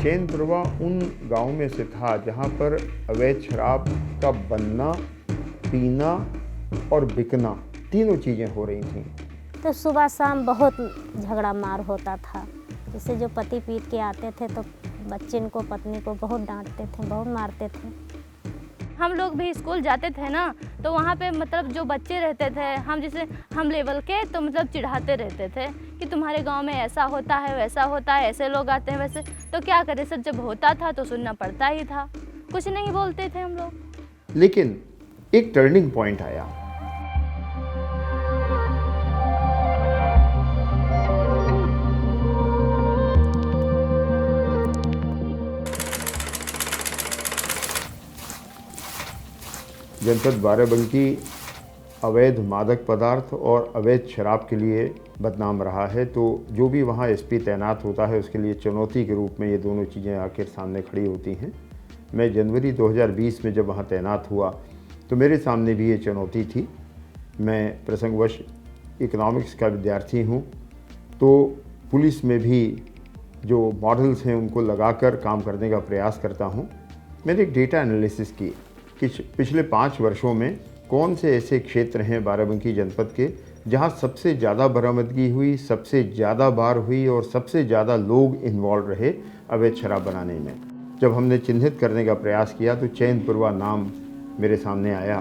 चैनपुरवा उन गाँव में से था जहाँ पर अवैध शराब का बनना, पीना और बिकना तीनों चीज़ें हो रही थीं। तो सुबह शाम बहुत झगड़ा मार होता था। जैसे जो पति पीट के आते थे तो बच्चे को पत्नी को बहुत डांटते थे, बहुत मारते थे। हम लोग भी स्कूल जाते थे ना, तो वहाँ पे मतलब जो बच्चे रहते थे, हम लेवल के, तो मतलब चिढ़ाते रहते थे कि तुम्हारे गांव में ऐसा होता है, वैसा होता है, ऐसे लोग आते हैं वैसे। तो क्या करें सर, जब होता था तो सुनना पड़ता ही था, कुछ नहीं बोलते थे हम लोग। लेकिन एक टर्निंग पॉइंट आया। जनपद बाराबंकी अवैध मादक पदार्थ और अवैध शराब के लिए बदनाम रहा है, तो जो भी वहाँ एसपी तैनात होता है उसके लिए चुनौती के रूप में ये दोनों चीज़ें आखिर सामने खड़ी होती हैं। मैं जनवरी 2020 में जब वहाँ तैनात हुआ तो मेरे सामने भी ये चुनौती थी। मैं प्रसंगवश इकोनॉमिक्स का विद्यार्थी हूँ, तो पुलिस में भी जो मॉडल्स हैं उनको लगाकर काम करने का प्रयास करता हूँ। मैंने एक डेटा एनालिसिस की कि पिछले 5 वर्षों में कौन से ऐसे क्षेत्र हैं बाराबंकी जनपद के जहां सबसे ज़्यादा बरामदगी हुई, सबसे ज़्यादा बार हुई और सबसे ज़्यादा लोग इन्वॉल्व रहे अवैध शराब बनाने में। जब हमने चिन्हित करने का प्रयास किया तो चैनपुरवा नाम मेरे सामने आया।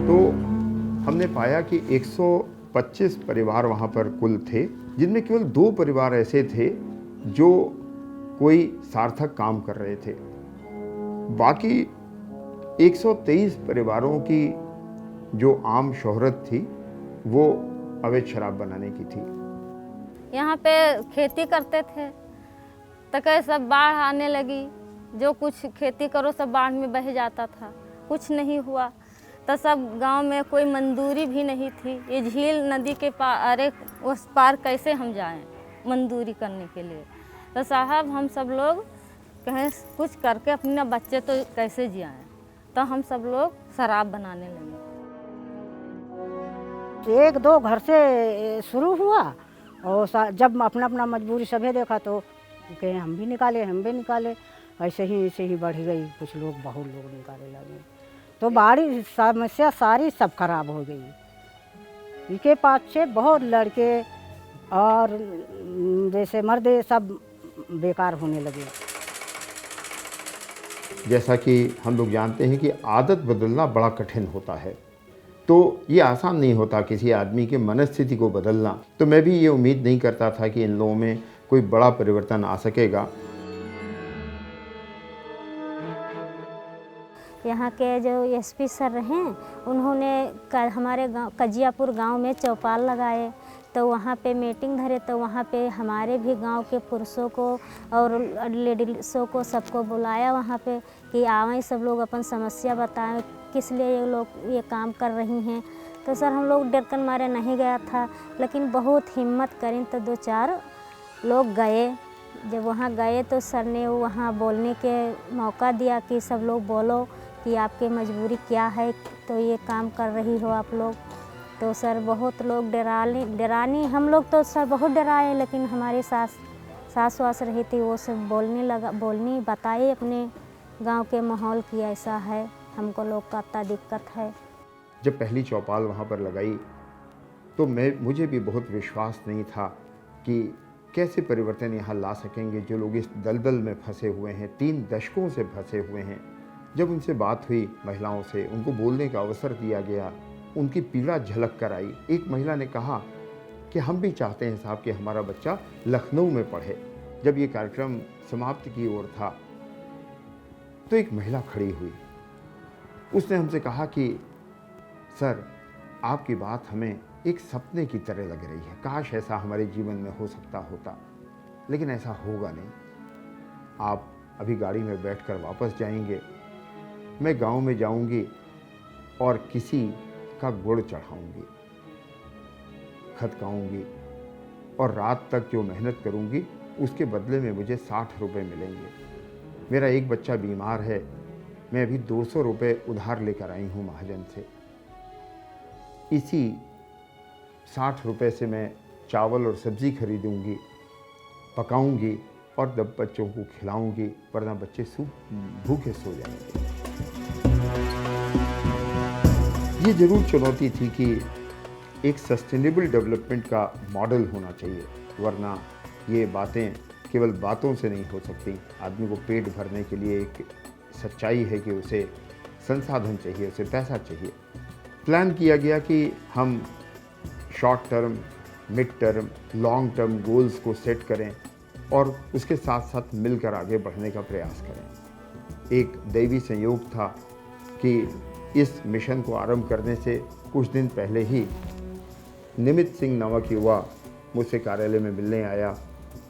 तो हमने पाया कि 125 परिवार वहाँ पर कुल थे, जिनमें केवल 2 परिवार ऐसे थे जो कोई सार्थक काम कर रहे थे। बाकी 123 परिवारों की जो आम शोहरत थी वो अवैध शराब बनाने की थी। यहाँ पे खेती करते थे तो कई सब बाढ़ आने लगी, जो कुछ खेती करो सब बाढ़ में बह जाता था, कुछ नहीं हुआ। तो सब गांव में कोई मजदूरी भी नहीं थी। ये झील नदी के पार, अरे उस पार कैसे हम जाएं मजदूरी करने के लिए। तो साहब हम सब लोग कहें कुछ करके अपने बच्चे तो कैसे जियाएं, तो हम सब लोग शराब बनाने लगे। 1-2 घर से शुरू हुआ और जब अपना अपना मजबूरी सभी देखा तो कहे हम भी निकाले। ऐसे ही बढ़ गई, कुछ लोग बहुत लोग निकाले लगे, तो बाड़ी समस्या सारी सब खराब हो गई। इनके पाछे बहुत लड़के और जैसे मर्दे सब बेकार होने लगे। जैसा कि हम लोग जानते हैं कि आदत बदलना बड़ा कठिन होता है, तो ये आसान नहीं होता किसी आदमी के मनस्थिति को बदलना। तो मैं भी ये उम्मीद नहीं करता था कि इन लोगों में कोई बड़ा परिवर्तन आ सकेगा। यहाँ के जो एसपी सर हैं उन्होंने हमारे गाँव कजियापुर गांव में चौपाल लगाए, तो वहाँ पे मीटिंग धरे। तो वहाँ पे हमारे भी गांव के पुरुषों को और लेडीज़ों को सबको बुलाया वहाँ पे कि आवें सब लोग अपन समस्या बताएं, किस लिए ये लोग ये काम कर रही हैं। तो सर हम लोग डर कर मारे नहीं गया था, लेकिन बहुत हिम्मत करें तो 2-4 लोग गए। जब वहाँ गए तो सर ने वहाँ बोलने के मौका दिया कि सब लोग बोलो कि आपकी मजबूरी क्या है, तो ये काम कर रही हो आप लोग। तो सर बहुत लोग डरानी हम लोग तो सर बहुत डराए, लेकिन हमारी सास वास रही थी, वो सब बोलनी बताए अपने गांव के माहौल की ऐसा है, हमको लोग का इतना दिक्कत है। जब पहली चौपाल वहाँ पर लगाई तो मुझे भी बहुत विश्वास नहीं था कि कैसे परिवर्तन यहाँ ला सकेंगे जो लोग इस दलदल में फंसे हुए हैं, 3 दशकों से फंसे हुए हैं। जब उनसे बात हुई महिलाओं से, उनको बोलने का अवसर दिया गया, उनकी पीड़ा झलक कर आई। एक महिला ने कहा कि हम भी चाहते हैं साहब कि हमारा बच्चा लखनऊ में पढ़े। जब ये कार्यक्रम समाप्ति की ओर था तो एक महिला खड़ी हुई, उसने हमसे कहा कि सर आपकी बात हमें एक सपने की तरह लग रही है, काश ऐसा हमारे जीवन में हो सकता होता, लेकिन ऐसा होगा नहीं। आप अभी गाड़ी में बैठकर वापस जाएंगे, मैं गांव में जाऊंगी और किसी का गुड़ चढ़ाऊंगी, खदकाऊंगी और रात तक जो मेहनत करूंगी उसके बदले में मुझे 60 रुपये मिलेंगे। मेरा एक बच्चा बीमार है, मैं अभी 200 रुपये उधार लेकर आई हूँ महाजन से। इसी 60 रुपये से मैं चावल और सब्ज़ी खरीदूंगी, पकाऊंगी और तब बच्चों को खिलाऊंगी, वरना बच्चे भूखे सो जाएंगे। ये ज़रूर चुनौती थी कि एक सस्टेनेबल डेवलपमेंट का मॉडल होना चाहिए, वरना ये बातें केवल बातों से नहीं हो सकती। आदमी को पेट भरने के लिए एक सच्चाई है कि उसे संसाधन चाहिए, उसे पैसा चाहिए। प्लान किया गया कि हम short term, mid term, long term goals को सेट करें और उसके साथ साथ मिलकर आगे बढ़ने का प्रयास करें। एक दैवी संयोग था कि इस मिशन को आरंभ करने से कुछ दिन पहले ही निमित सिंह नामक युवा मुझसे कार्यालय में मिलने आया।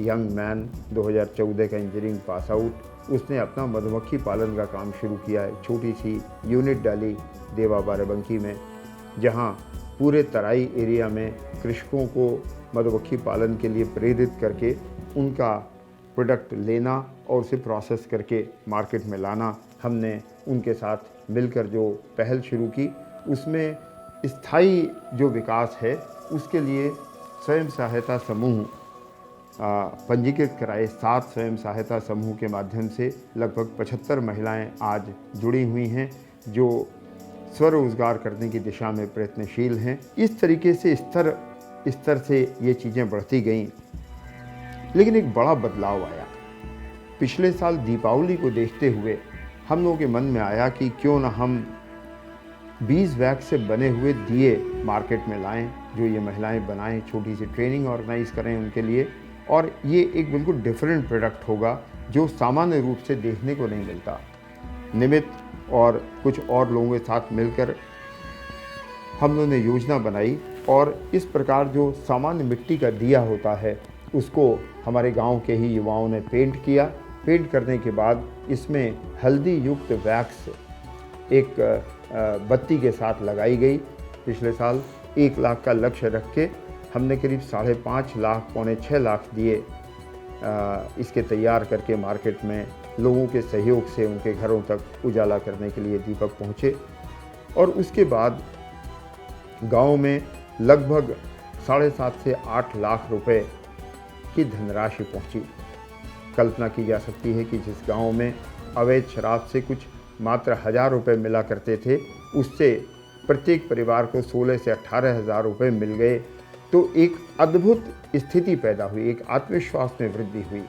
यंग मैन, 2014 का इंजीनियरिंग पास आउट। उसने अपना मधुमक्खी पालन का काम शुरू किया है। छोटी सी यूनिट डाली देवा बाराबंकी में, जहां पूरे तराई एरिया में कृषकों को मधुमक्खी पालन के लिए प्रेरित करके उनका प्रोडक्ट लेना और उसे प्रोसेस करके मार्केट में लाना। हमने उनके साथ मिलकर जो पहल शुरू की, उसमें स्थायी जो विकास है उसके लिए स्वयं सहायता समूह पंजीकृत कराए। 7 स्वयं सहायता समूह के माध्यम से लगभग 75 महिलाएं आज जुड़ी हुई हैं जो स्वरोजगार करने की दिशा में प्रयत्नशील हैं। इस तरीके से स्तर से ये चीज़ें बढ़ती गईं। लेकिन एक बड़ा बदलाव आया। पिछले साल दीपावली को देखते हुए हम लोगों के मन में आया कि क्यों ना हम बीज वैक्स से बने हुए दिए मार्केट में लाएं, जो ये महिलाएं बनाएं। छोटी सी ट्रेनिंग ऑर्गेनाइज करें उनके लिए, और ये एक बिल्कुल डिफरेंट प्रोडक्ट होगा जो सामान्य रूप से देखने को नहीं मिलता। निमित और कुछ और लोगों के साथ मिलकर हम लोगों ने योजना बनाई और इस प्रकार जो सामान्य मिट्टी का दिया होता है उसको हमारे गांव के ही युवाओं ने पेंट किया। पेंट करने के बाद इसमें हल्दी युक्त वैक्स एक बत्ती के साथ लगाई गई। पिछले साल 1 लाख का लक्ष्य रख के हमने करीब 5.5 लाख, पौने 6 लाख दिए इसके तैयार करके मार्केट में लोगों के सहयोग से उनके घरों तक उजाला करने के लिए दीपक पहुँचे। और उसके बाद गांव में लगभग 7.5 से 8 लाख रुपए की धनराशि पहुंची। कल्पना की जा सकती है कि जिस गांव में अवैध शराब से कुछ मात्र 1000 रुपये मिला करते थे, उससे प्रत्येक परिवार को 16 से 18 हज़ार रुपये मिल गए। तो एक अद्भुत स्थिति पैदा हुई, एक आत्मविश्वास में वृद्धि हुई।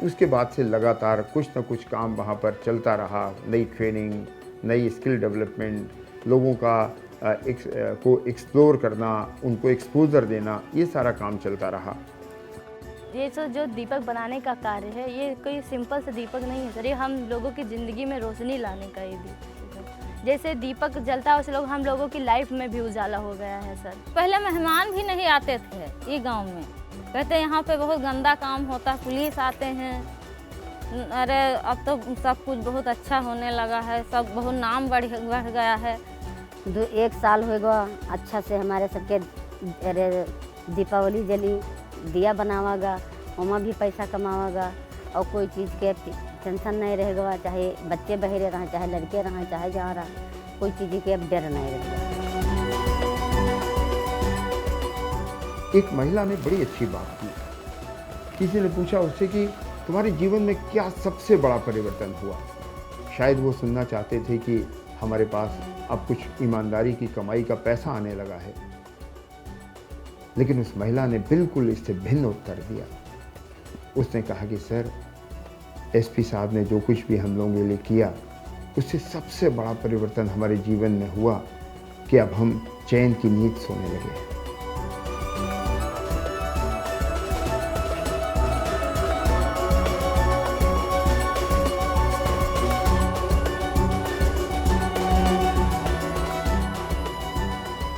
उसके बाद से लगातार कुछ न कुछ काम वहाँ पर चलता रहा। नई ट्रेनिंग, नई स्किल डेवलपमेंट, लोगों का को एक्सप्लोर करना, उनको एक्सपोजर देना, ये सारा काम चलता रहा। ये जो दीपक बनाने का कार्य है, ये कोई सिंपल सा दीपक नहीं है सर। ये हम लोगों की ज़िंदगी में रोशनी लाने का ये दीपक है। जैसे दीपक जलता है वैसे हम लोगों की लाइफ में भी उजाला हो गया है सर। पहले मेहमान भी नहीं आते थे ये गांव में, कहते यहाँ पे बहुत गंदा काम होता है, पुलिस आते हैं। अरे अब तो सब कुछ बहुत अच्छा होने लगा है, सब बहुत नाम बढ़ गया है। 1 साल हो गया अच्छा से हमारे सबके अरे दीपावली जली, दिया बनावागा, वहाँ भी पैसा कमावागा और कोई चीज़ के टेंशन नहीं रहेगा। चाहे बच्चे बहरे रहें, चाहे लड़के रहें, चाहे जहाँ रहा, कोई चीज़ के अब डर नहीं रहेगा। एक महिला ने बड़ी अच्छी बात की। किसी ने पूछा उससे कि तुम्हारे जीवन में क्या सबसे बड़ा परिवर्तन हुआ। शायद वो सुनना चाहते थे कि हमारे पास अब कुछ ईमानदारी की कमाई का पैसा आने लगा है। लेकिन उस महिला ने बिल्कुल इससे भिन्न उत्तर दिया। उसने कहा कि सर, एसपी साहब ने जो कुछ भी हम लोगों के लिए किया, उससे सबसे बड़ा परिवर्तन हमारे जीवन में हुआ कि अब हम चैन की नींद सोने लगे।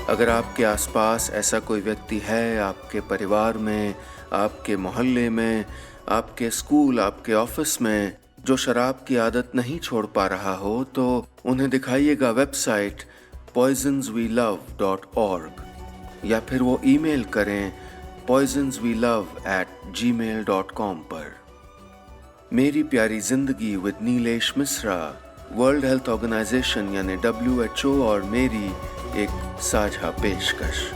अगर आपके आसपास ऐसा कोई व्यक्ति है, आपके परिवार में, आपके मोहल्ले में, आपके स्कूल, आपके ऑफिस में, जो शराब की आदत नहीं छोड़ पा रहा हो, तो उन्हें दिखाइएगा वेबसाइट poisonswelove.org या फिर वो ईमेल करें poisonswelove@gmail.com पर। मेरी प्यारी जिंदगी with Nilesh Mishra World Health Organization यानी WHO और मेरी एक साझा पेशकश।